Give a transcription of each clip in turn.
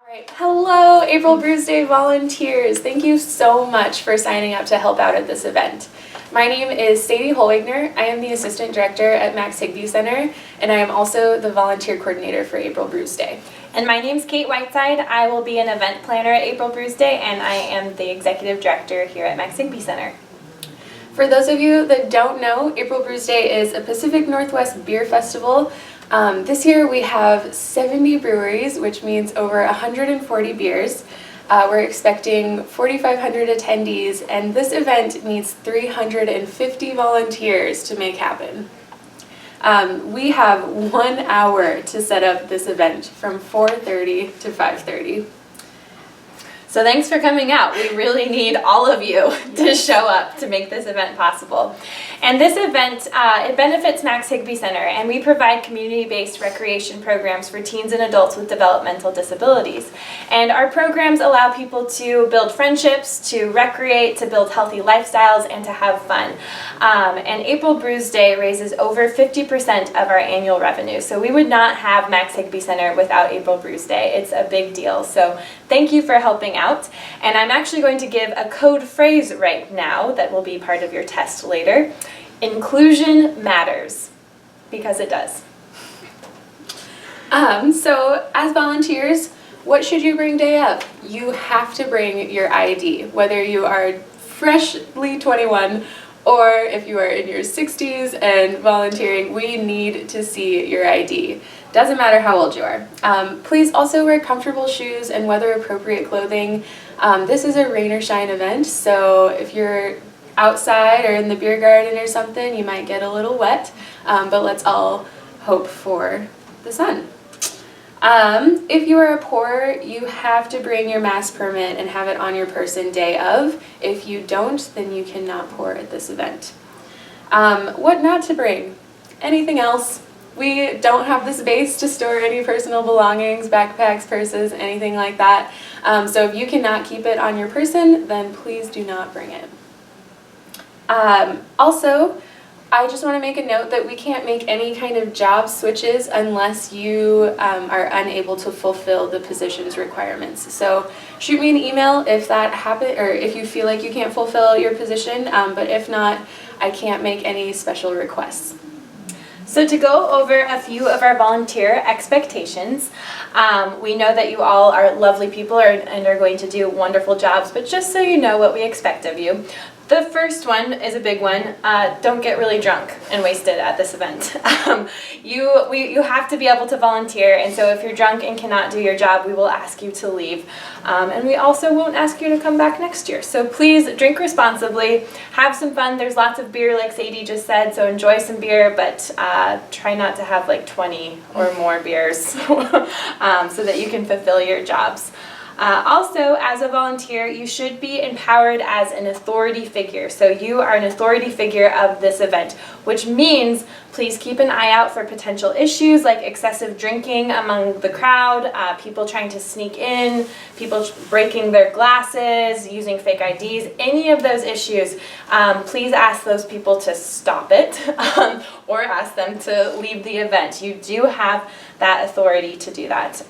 Alright, hello April Bruise Day volunteers! Thank you so much for signing up to help out at this event. My name is Sadie Holwigner. I am the Assistant Director at Max Higbee Center, and I am also the Volunteer Coordinator for April Bruise Day. And my name's Kate Whiteside. I will be an event planner at April Bruise Day, and I am the Executive Director here at Max Higbee Center. For those of you that don't know, April Bruise Day is a Pacific Northwest beer festival. This year we have 70 breweries, which means over 140 beers. We're expecting 4,500 attendees, and this event needs 350 volunteers to make happen. We have 1 hour to set up this event from 4:30 to 5:30. So thanks for coming out. We really need all of you to show up to make this event possible. And this event, it benefits Max Higbee Center, and we provide community-based recreation programs for teens and adults with developmental disabilities. And our programs allow people to build friendships, to recreate, to build healthy lifestyles, and to have fun. And April Bruise Day raises over 50% of our annual revenue. So we would not have Max Higbee Center without April Bruise Day. It's a big deal. So thank you for helping out. And I'm actually going to give a code phrase right now that will be part of your test later. Inclusion matters, because it does. So as volunteers, what should you bring day of? You have to bring your ID, whether you are freshly 21 or if you are in your 60s and volunteering. We need to see your ID. Doesn't matter how old you are. Please also wear comfortable shoes and weather-appropriate clothing. This is a rain or shine event, so if you're outside or in the beer garden or something, you might get a little wet, but let's all hope for the sun. If you are a pourer, you have to bring your mass permit and have it on your person day of. If you don't, then you cannot pour at this event. What not to bring? Anything else? We don't have the space to store any personal belongings, backpacks, purses, anything like that. So if you cannot keep it on your person, then please do not bring it. Also, I just want to make a note that we can't make any kind of job switches unless you are unable to fulfill the position's requirements. So shoot me an email if that happens, or if you feel like you can't fulfill your position, but if not, I can't make any special requests. So to go over a few of our volunteer expectations, we know that you all are lovely people and are going to do wonderful jobs, but just so you know what we expect of you. The first one is a big one. Don't get really drunk and wasted at this event. You have to be able to volunteer, and so if you're drunk and cannot do your job, we will ask you to leave. And we also won't ask you to come back next year. So please drink responsibly, have some fun. There's lots of beer, like Sadie just said, so enjoy some beer, but try not to have like 20 or more beers so that you can fulfill your jobs. Also, as a volunteer, you should be empowered as an authority figure. So you are an authority figure of this event, which means please keep an eye out for potential issues like excessive drinking among the crowd, people trying to sneak in, people breaking their glasses, using fake IDs, any of those issues. Please ask those people to stop it or ask them to leave the event. You do have that authority to do that.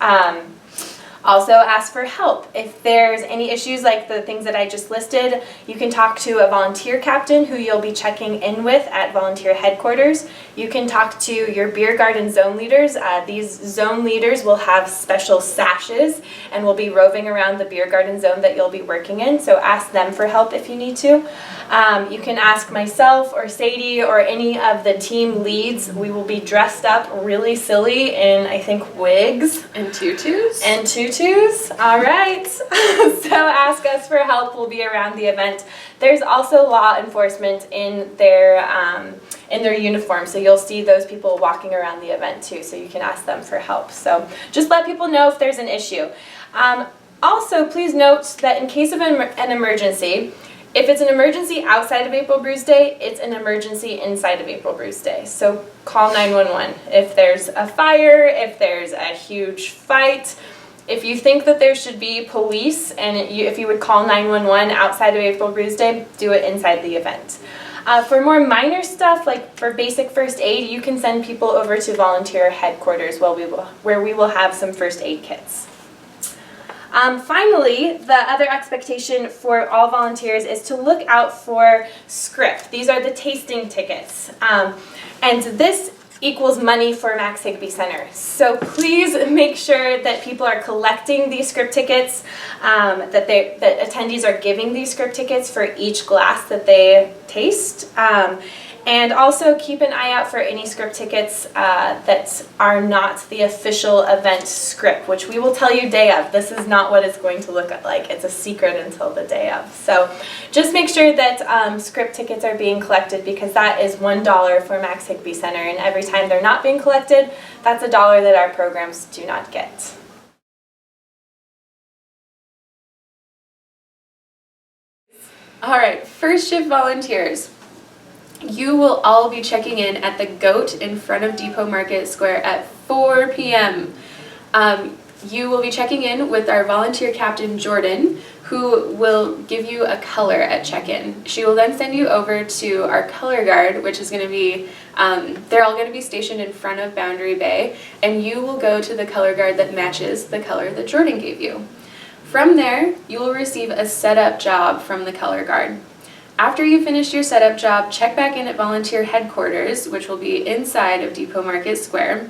Also ask for help. If there's any issues like the things that I just listed, you can talk to a volunteer captain who you'll be checking in with at volunteer headquarters. You can talk to your beer garden zone leaders. These zone leaders will have special sashes and will be roving around the beer garden zone that you'll be working in, so ask them for help if you need to. You can ask myself or Sadie or any of the team leads. We will be dressed up really silly in, I think, wigs. And tutus. And tutus. All right. So ask us for help. We'll be around the event. There's also law enforcement in their uniform, so you'll see those people walking around the event too, so you can ask them for help. So just let people know if there's an issue. Also, please note that in case of an emergency, if it's an emergency outside of April Bruise Day, it's an emergency inside of April Bruise Day. So call 911. If there's a fire, if there's a huge fight, if you think that there should be police, and if you would call 911 outside of April Bruise Day, do it inside the event. For more minor stuff, like for basic first aid, you can send people over to volunteer headquarters where we will have some first aid kits. Finally, the other expectation for all volunteers is to look out for script. These are the tasting tickets. And this equals money for Max Higby Center. So please make sure that people are collecting these script tickets, that attendees are giving these script tickets for each glass that they taste. And also keep an eye out for any script tickets that are not the official event script, which we will tell you day of. This is not what it's going to look like. It's a secret until the day of. So just make sure that script tickets are being collected, because that is $1 for Max Higby Center. And every time they're not being collected, that's $1 that our programs do not get. All right, first shift volunteers. You will all be checking in at the Goat in front of Depot Market Square at 4 p.m. You will be checking in with our volunteer captain, Jordan, who will give you a color at check-in. She will then send you over to our color guard, which is going to be, they're all going to be stationed in front of Boundary Bay, and you will go to the color guard that matches the color that Jordan gave you. From there, you will receive a setup job from the color guard. After you finish your setup job, check back in at volunteer headquarters, which will be inside of Depot Market Square,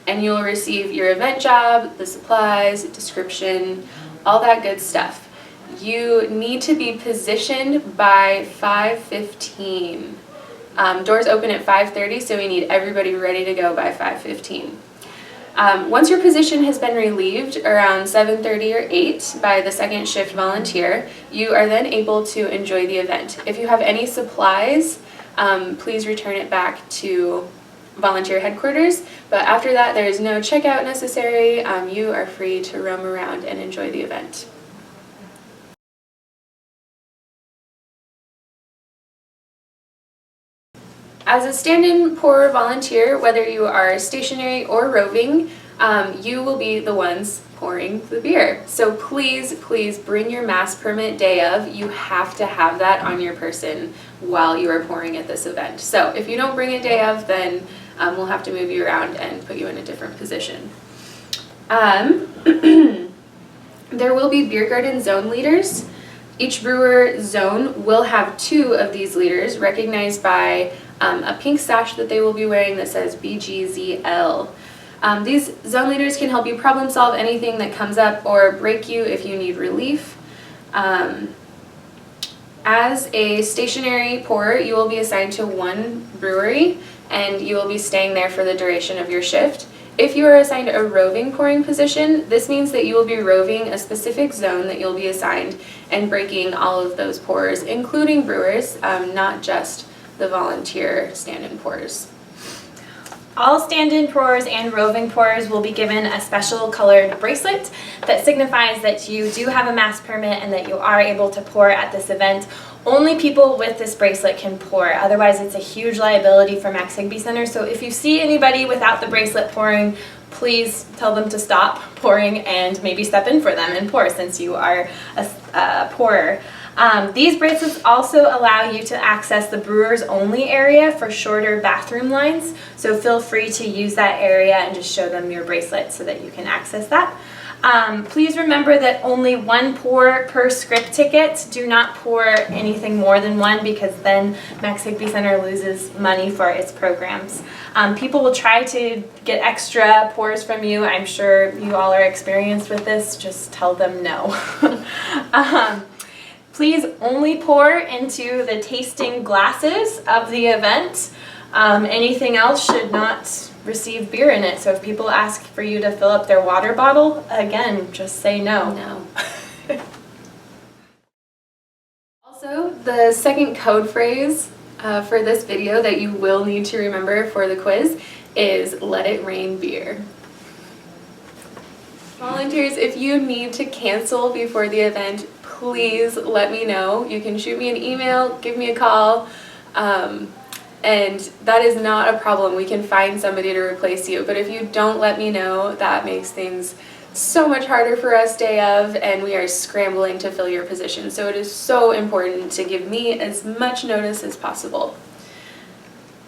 and you will receive your event job, the supplies, description, all that good stuff. You need to be positioned by 5:15. Doors open at 5:30, so we need everybody ready to go by 5:15. Once your position has been relieved around 7:30 or 8 by the second shift volunteer, you are then able to enjoy the event. If you have any supplies, please return it back to volunteer headquarters, but after that there is no checkout necessary. You are free to roam around and enjoy the event. As a stand-in pour volunteer, whether you are stationary or roving, you will be the ones pouring the beer. So please, please bring your mass permit day of. You have to have that on your person while you are pouring at this event. So if you don't bring it day of, then we'll have to move you around and put you in a different position. There will be beer garden zone leaders. Each brewer zone will have 2 of these leaders, recognized by a pink sash that they will be wearing that says BGZL. These zone leaders can help you problem solve anything that comes up or break you if you need relief. As a stationary pourer, you will be assigned to 1 brewery, and you will be staying there for the duration of your shift. If you are assigned a roving pouring position, this means that you will be roving a specific zone that you'll be assigned and breaking all of those pours, including brewers, not just the volunteer stand-in pours. All stand-in pourers and roving pourers will be given a special colored bracelet that signifies that you do have a mass permit and that you are able to pour at this event. Only people with this bracelet can pour, otherwise it's a huge liability for Max Higby Center. So if you see anybody without the bracelet pouring, please tell them to stop pouring and maybe step in for them and pour, since you are a pourer. These bracelets also allow you to access the brewers only area for shorter bathroom lines, so feel free to use that area and just show them your bracelet so that you can access that. Please remember that only 1 pour per script ticket. Do not pour anything more than 1, because then Max Higby Center loses money for its programs. People will try to get extra pours from you. I'm sure you all are experienced with this. Just tell them no. Please only pour into the tasting glasses of the event. Anything else should not receive beer in it. So if people ask for you to fill up their water bottle, again, just say no. No. Also, the second code phrase for this video that you will need to remember for the quiz is "Let it rain beer." Volunteers, if you need to cancel before the event, please let me know. You can shoot me an email, give me a call, and that is not a problem. We can find somebody to replace you. But if you don't let me know, that makes things so much harder for us day of, and we are scrambling to fill your position. So it is so important to give me as much notice as possible.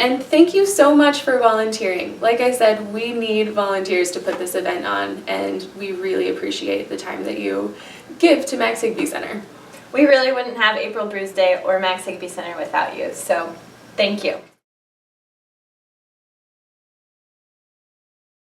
And thank you so much for volunteering. Like I said, we need volunteers to put this event on, and we really appreciate the time that you give to Max Higby Center. We really wouldn't have April Brews Day or Max Higby Center without you, so thank you.